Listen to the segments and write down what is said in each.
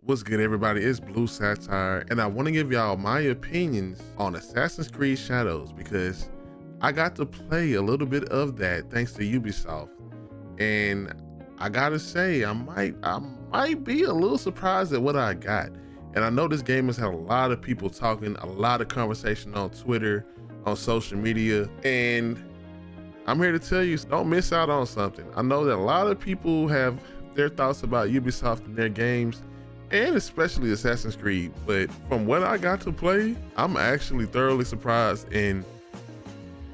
What's good, everybody? It's Blue Satire, and I want to give y'all my opinions on Assassin's Creed Shadows because I got to play a little bit of that thanks to Ubisoft, and I gotta say I might be a little surprised at what I got. And I know this game has had a lot of people talking, a lot of conversation on Twitter, on social media, and I'm here to tell you, don't miss out on something. I know that a lot of people have their thoughts about Ubisoft and their games, and especially Assassin's Creed, but from what I got to play, I'm actually thoroughly surprised and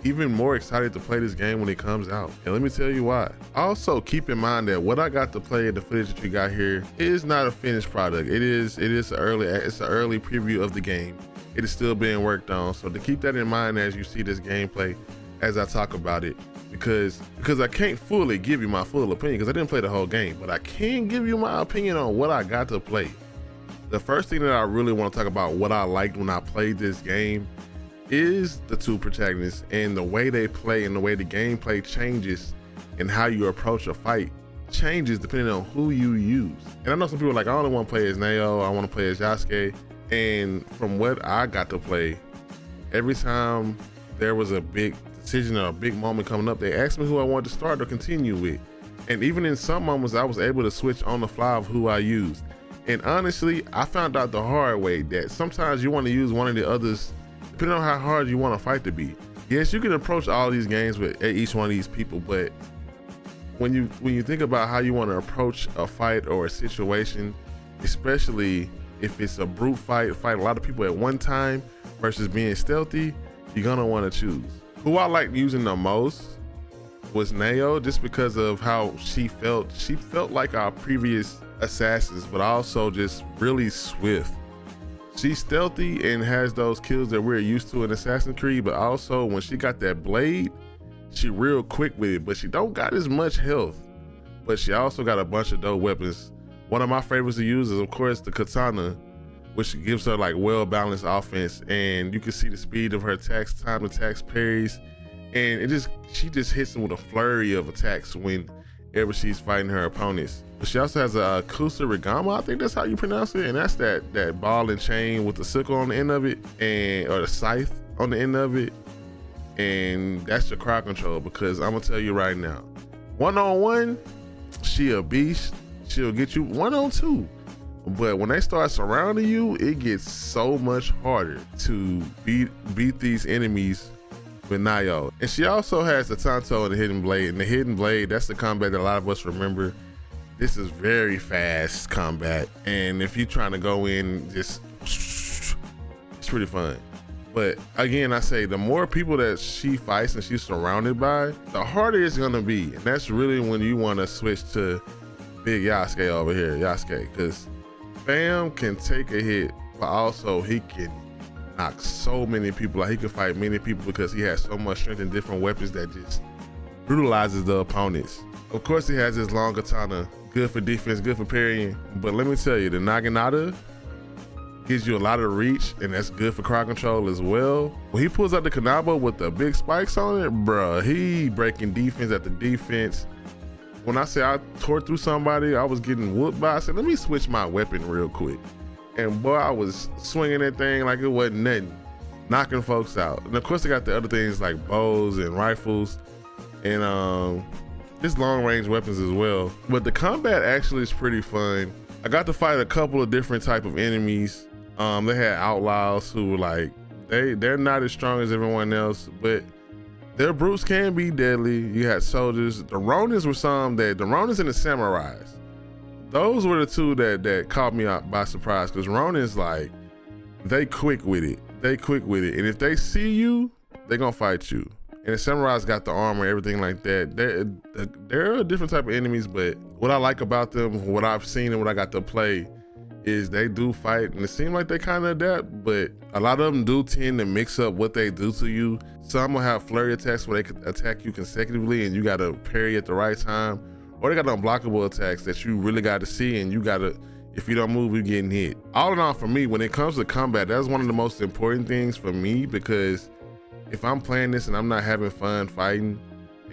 even more excited to play this game when it comes out. And let me tell you why. Also, keep in mind that what I got to play, the footage that you got here, is not a finished product. It's an early preview of the game. It is still being worked on. So to keep that in mind as you see this gameplay, as I talk about it, because I can't fully give you my full opinion because I didn't play the whole game, but I can give you my opinion on what I got to play. The first thing that I really want to talk about, what I liked when I played this game, is the two protagonists and the way they play and the way the gameplay changes and how you approach a fight changes depending on who you use. And I know some people are like, I only want to play as Neo, I want to play as Yasuke. And from what I got to play, every time there was a big decision or a big moment coming up, they asked me who I wanted to start or continue with. And even in some moments, I was able to switch on the fly of who I used. And honestly, I found out the hard way that sometimes you want to use one of the others depending on how hard you want a fight to be. Yes, you can approach all these games with each one of these people, but when you think about how you want to approach a fight or a situation, especially if it's a brute fight a lot of people at one time versus being stealthy, you're gonna want to choose. Who I liked using the most was Neo, just because of how she felt. She felt like our previous assassins, but also just really swift. She's stealthy and has those kills that we're used to in Assassin's Creed, but also when she got that blade, she real quick with it, but she don't got as much health. But she also got a bunch of dope weapons. One of my favorites to use is, of course, the katana, which gives her like well-balanced offense, and you can see the speed of her attacks, time attacks, parries, and she just hits them with a flurry of attacks whenever she's fighting her opponents. But she also has a kusarigama, I think that's how you pronounce it, and that's that ball and chain with the sickle on the end of it, or the scythe on the end of it, and that's your crowd control. Because I'm gonna tell you right now, one-on-one, she a beast. She'll get you one-on-two. But when they start surrounding you, it gets so much harder to beat these enemies with Nio. And she also has the Tanto and the Hidden Blade. And the Hidden Blade, that's the combat that a lot of us remember. This is very fast combat. And if you're trying to go in, it's pretty fun. But again, I say the more people that she fights and she's surrounded by, the harder it's gonna be. And that's really when you wanna switch to Big Yasuke over here, because Fam can take a hit, but also he can knock so many people out. He can fight many people because he has so much strength and different weapons that just brutalizes the opponents. Of course, he has his long katana, good for defense, good for parrying. But let me tell you, the Naginata gives you a lot of reach, and that's good for crowd control as well. When he pulls out the Kanabo with the big spikes on it, bruh, he breaking defense after defense. When I say I tore through somebody, I was getting whooped by, I said, let me switch my weapon real quick. And boy, I was swinging that thing like it wasn't nothing, knocking folks out. And of course, they got the other things like bows and rifles and just long range weapons as well. But the combat actually is pretty fun. I got to fight a couple of different type of enemies. They had outlaws who were like, they're not as strong as everyone else, but their brutes can be deadly. You had soldiers. The Ronins were the Ronins and the Samurais. Those were the two that caught me out by surprise, because Ronins, like, they quick with it. And if they see you, they gonna fight you. And the Samurais got the armor, everything like that. They're a different type of enemies, but what I like about them, what I've seen and what I got to play, is they do fight, and it seems like they kind of adapt, but a lot of them do tend to mix up what they do to you. Some will have flurry attacks where they can attack you consecutively and you gotta parry at the right time, or they got unblockable attacks that you really got to see, and you gotta, if you don't move, you're getting hit. All in all, for me, when it comes to combat, that's one of the most important things for me, because if I'm playing this and I'm not having fun fighting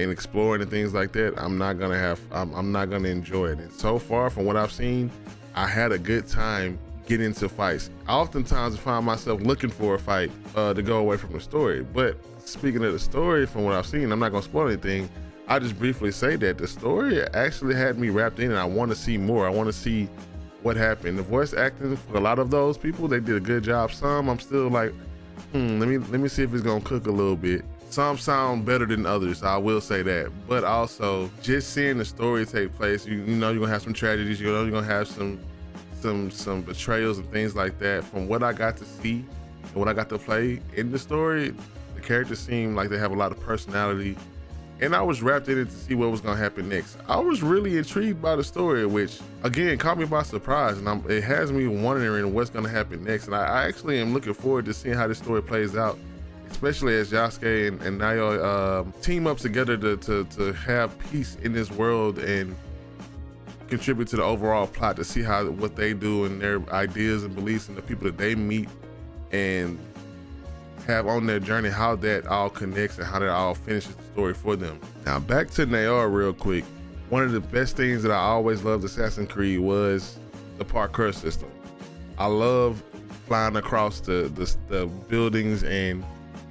and exploring and things like that, I'm not gonna enjoy it. And so far, from what I've seen, I had a good time getting into fights. I oftentimes find myself looking for a fight to go away from the story. But speaking of the story, from what I've seen, I'm not gonna spoil anything. I just briefly say that the story actually had me wrapped in, and I want to see more. I want to see what happened. The voice acting for a lot of those people, they did a good job. Some I'm still like, let me see if it's gonna cook a little bit. Some sound better than others, I will say that. But also, just seeing the story take place, you know you're gonna have some tragedies, you know you're gonna have some betrayals and things like that. From what I got to see and what I got to play in the story, the characters seem like they have a lot of personality, and I was wrapped in it to see what was gonna happen next. I was really intrigued by the story, which again caught me by surprise, and it has me wondering what's gonna happen next. And I actually am looking forward to seeing how this story plays out, especially as Yasuke and Nayo team up together to have peace in this world and contribute to the overall plot, to see what they do and their ideas and beliefs and the people that they meet and have on their journey, how that all connects and how that all finishes the story for them. Now back to Nayo real quick. One of the best things that I always loved Assassin's Creed was the parkour system. I love flying across the buildings and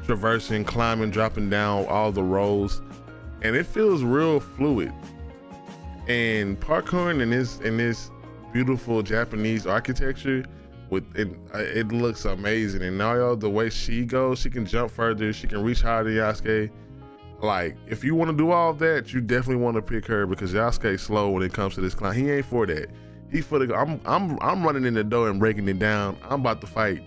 traversing, climbing, dropping down all the rows, and it feels real fluid. And parkouring in this beautiful Japanese architecture, it looks amazing. And Nayo, the way she goes, she can jump further, she can reach higher than Yasuke. Like, if you want to do all that, you definitely want to pick her, because Yasuke's slow when it comes to this climb. He ain't for that. He for the I'm running in the door and breaking it down. I'm about to fight.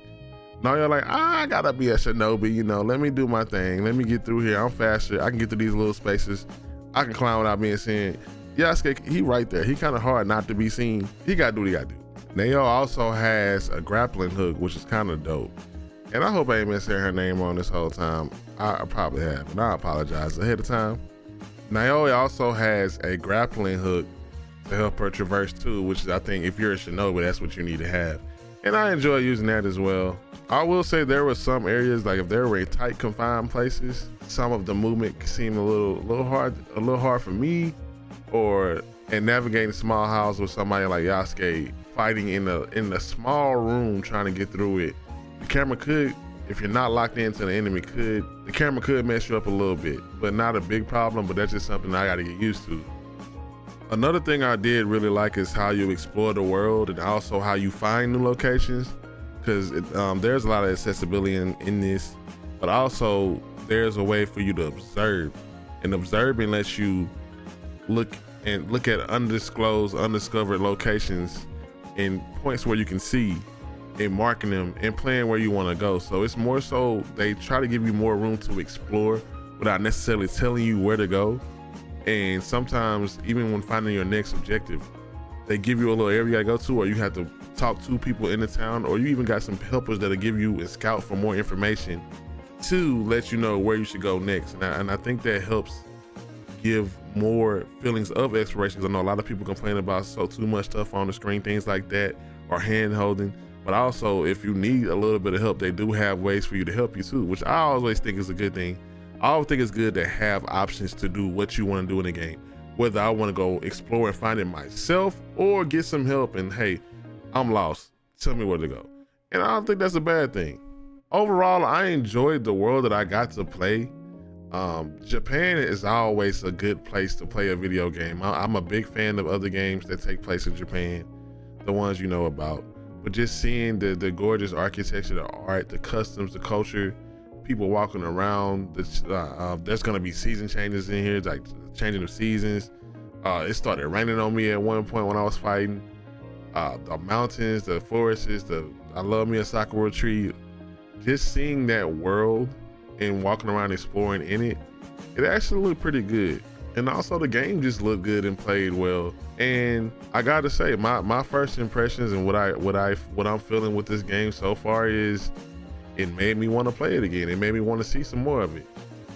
Nayo like, I gotta be a shinobi, you know, let me do my thing. Let me get through here. I'm faster. I can get through these little spaces. I can climb without being seen. Yasuke, he right there. He kind of hard not to be seen. He gotta do what he gotta do. Nayo also has a grappling hook, which is kind of dope. And I hope I ain't been saying her name wrong this whole time. I probably have, and I apologize ahead of time. Nayo also has a grappling hook to help her traverse too, which is, I think, if you're a shinobi, that's what you need to have. And I enjoy using that as well. I will say there were some areas, like if there were tight confined places, some of the movement seemed a little hard for me, and navigating small house with somebody like Yasuke, fighting in a small room trying to get through it. The camera could, if you're not locked into the enemy, the camera could mess you up a little bit, but not a big problem. But that's just something I got to get used to. Another thing I did really like is how you explore the world and also how you find new locations, because there's a lot of accessibility in this, but also there's a way for you to observe, and observing lets you look at undisclosed, undiscovered locations and points where you can see, and marking them and playing where you want to go. So it's more so they try to give you more room to explore without necessarily telling you where to go. And sometimes even when finding your next objective, they give you a little area you gotta go to, or you have to talk to people in the town, or you even got some helpers that'll give you and scout for more information to let you know where you should go next. And I think that helps give more feelings of exploration. I know a lot of people complain about too much stuff on the screen, things like that, or hand holding. But also, if you need a little bit of help, they do have ways for you to help you too, which I always think is a good thing. I always think it's good to have options to do what you want to do in the game, whether I want to go explore and find it myself or get some help and, hey, I'm lost, tell me where to go. And I don't think that's a bad thing. Overall, I enjoyed the world that I got to play. Japan is always a good place to play a video game. I'm a big fan of other games that take place in Japan, the ones you know about. But just seeing the gorgeous architecture, the art, the customs, the culture, people walking around. There's gonna be season changes in here, like changing of seasons. It started raining on me at one point when I was fighting. The mountains, the forests, I love me a sakura tree. Just seeing that world and walking around exploring in it, it actually looked pretty good. And also the game just looked good and played well. And I gotta say, my first impressions and what I'm feeling with this game so far is it made me want to play it again. It made me want to see some more of it.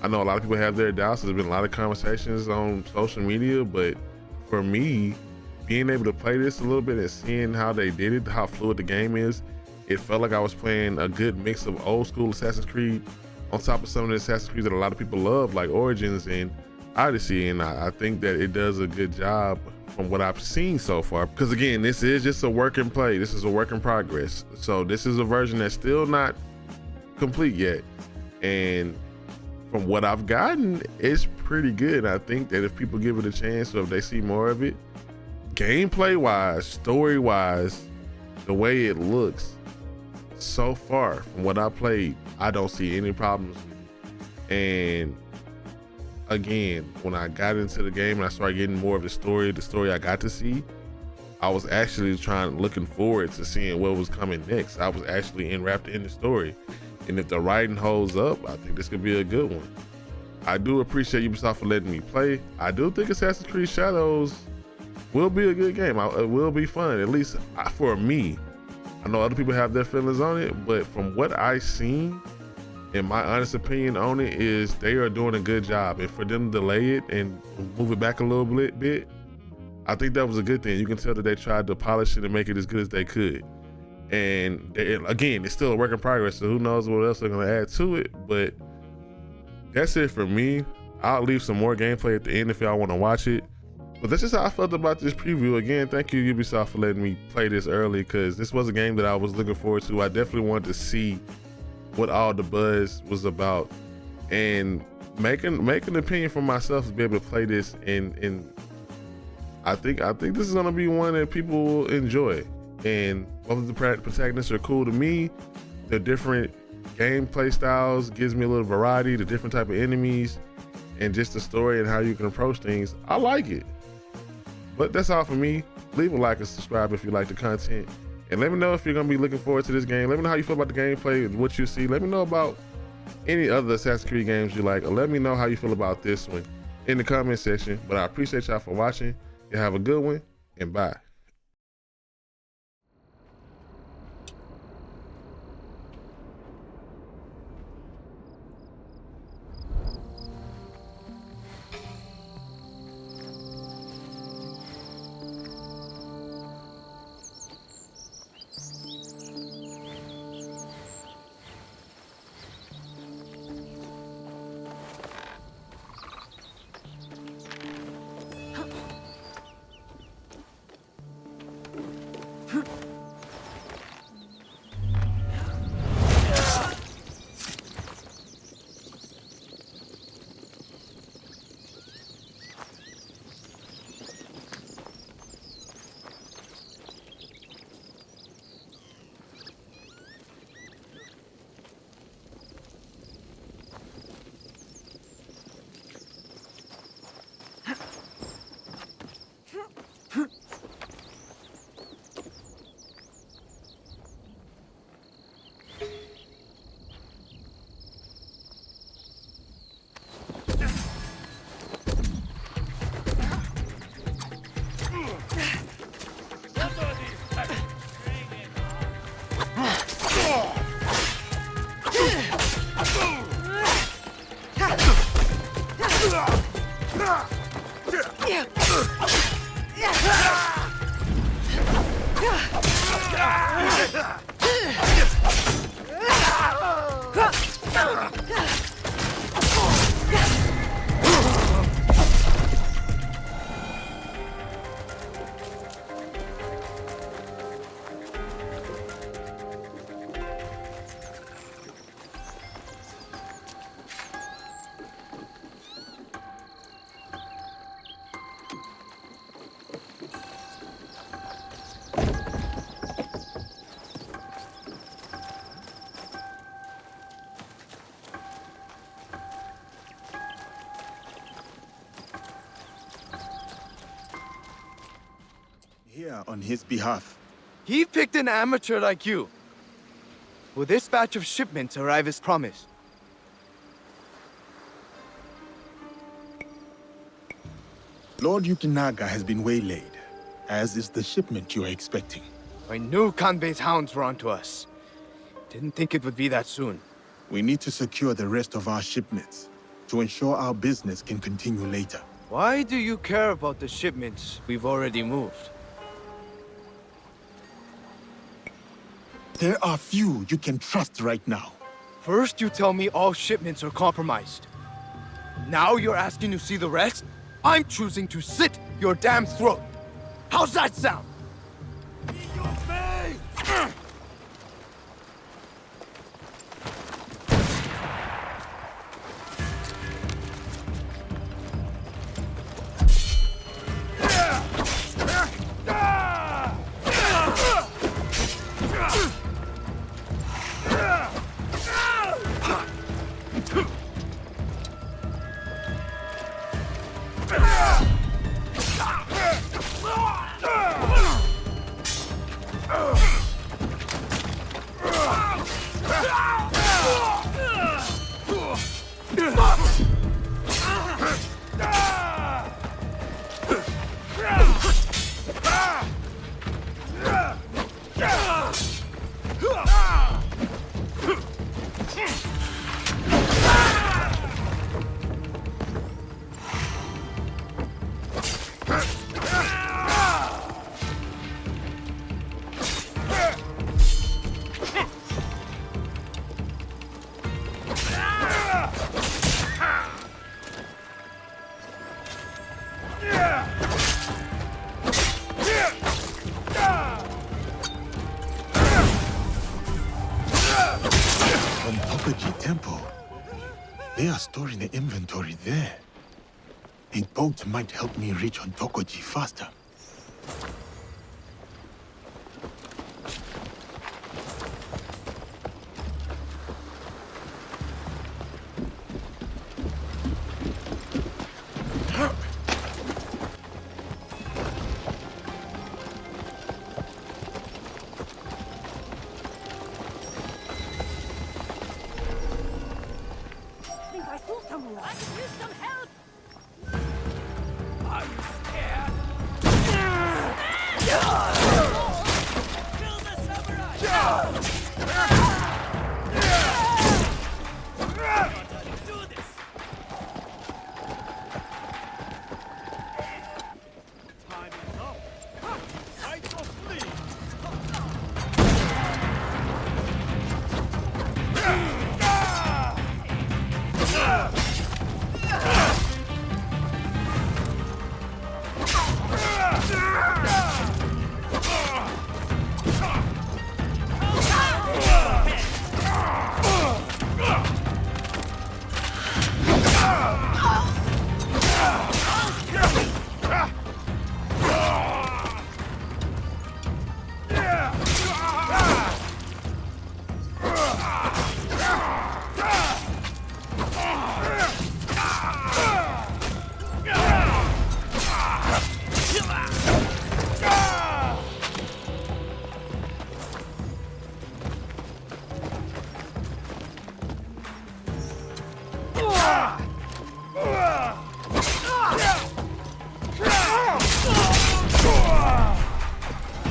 I know a lot of people have their doubts. There's been a lot of conversations on social media, but for me, being able to play this a little bit and seeing how they did it, how fluid the game is, it felt like I was playing a good mix of old school Assassin's Creed on top of some of the Assassin's Creed that a lot of people love, like Origins and Odyssey, and I think that it does a good job from what I've seen so far. Because again, this is just a work in play. This is a work in progress. So this is a version that's still not complete yet. And from what I've gotten, it's pretty good. I think that if people give it a chance, or if they see more of it, gameplay wise, story wise, the way it looks, so far from what I played, I don't see any problems with it. And again, when I got into the game and I started getting more of the story I got to see, I was actually looking forward to seeing what was coming next. I was actually enwrapped in the story. And if the writing holds up, I think this could be a good one. I do appreciate Ubisoft for letting me play. I do think Assassin's Creed Shadows will be a good game. It will be fun, at least for me. I know other people have their feelings on it, but from what I've seen, and my honest opinion on it is they are doing a good job. And for them to delay it and move it back a little bit, I think that was a good thing. You can tell that they tried to polish it and make it as good as they could. And again, it's still a work in progress, so who knows what else they're gonna add to it. But that's it for me. I'll leave some more gameplay at the end if y'all wanna watch it. But that's just how I felt about this preview. Again, thank you Ubisoft for letting me play this early, because this was a game that I was looking forward to. I definitely wanted to see what all the buzz was about, and make an opinion for myself to be able to play this. And I think this is gonna be one that people will enjoy. And both of the protagonists are cool to me. The different gameplay styles gives me a little variety, the different type of enemies, and just the story and how you can approach things. I like it. But that's all for me. Leave a like and subscribe if you like the content. And let me know if you're gonna be looking forward to this game. Let me know how you feel about the gameplay and what you see. Let me know about any other Assassin's Creed games you like, or let me know how you feel about this one in the comment section. But I appreciate y'all for watching. You have a good one, and bye. Here on his behalf. He picked an amateur like you. Will this batch of shipments arrive as promised? Lord Yukinaga has been waylaid, as is the shipment you are expecting. I knew Kanbei's hounds were onto us. Didn't think it would be that soon. We need to secure the rest of our shipments to ensure our business can continue later. Why do you care about the shipments we've already moved? There are few you can trust right now. First, you tell me all shipments are compromised. Now you're asking to see the rest? I'm choosing to slit your damn throat. How's that sound? In your face! Temple. They are storing the inventory there. A boat might help me reach Ontokoji faster. I could use some help! Are you scared? Kill the samurai! Do this! Time is up! Fight or flee!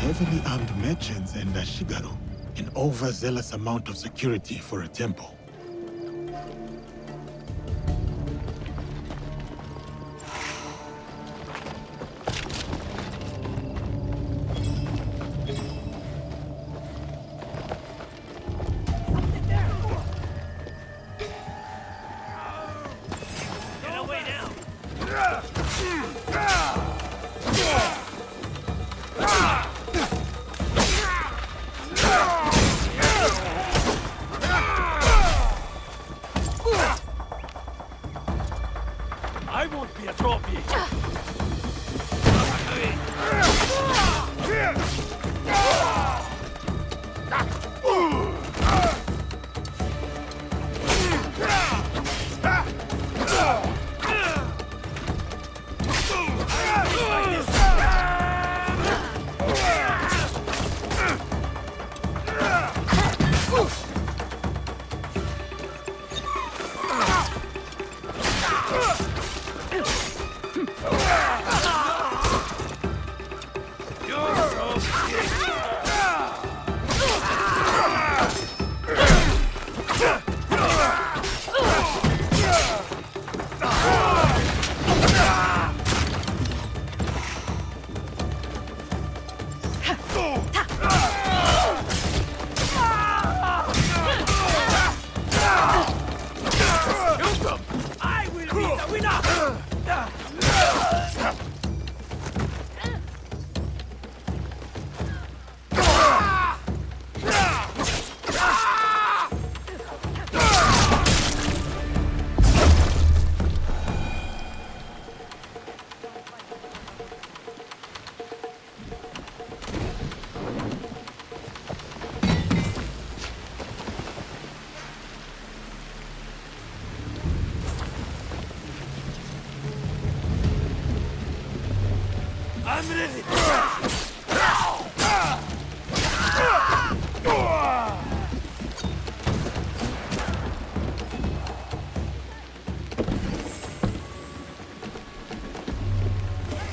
Heavily armed merchants and Ashigaru, an overzealous amount of security for a temple. Get away now!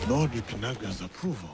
Lord Yukinaga's approval.